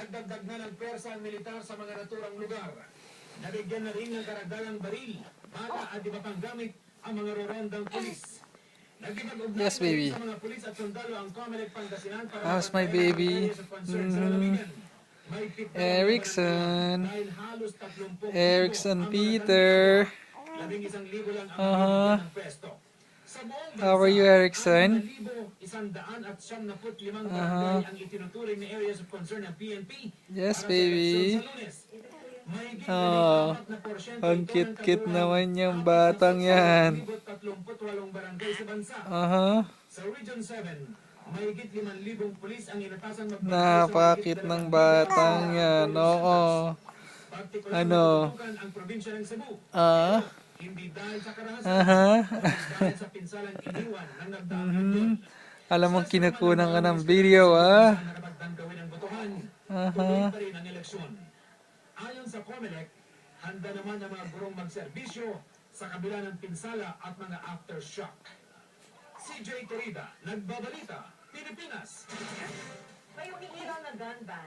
Nagdagdag na ng pwersa ang militar sa mga naturang lugar. Nabigyan na rin ng karagdagang baril, bala at iba pang gamit ang mga rorondang pulis. Yes, baby. Sa mga pulis at sundalo ang Comelec Pangasinan para How's my baby? Erickson. Erickson Peter. How are you, Erickson? Yes, baby. Oh, ang cute-cute naman yung batang yan. Sa Region 7, mahigit 5,000 pulis ang inatasang Napakit ng batang yan. Oo. Ano? ang probinsya ng Cebu. Hindi dahil sa karahasan, dahil sa pinsalang iniwan ng nagdaang linggo. Alam mong kinukunan ka ng video, ah. Gawin ang botohan, tuloy pa rin ang eleksyon. Ayon sa Comelec, handa naman ang mga gurong magserbisyo sa kabila ng pinsala at mga aftershock. CJ Terida, Nagbabalita, Pilipinas. May umiiral na gun ban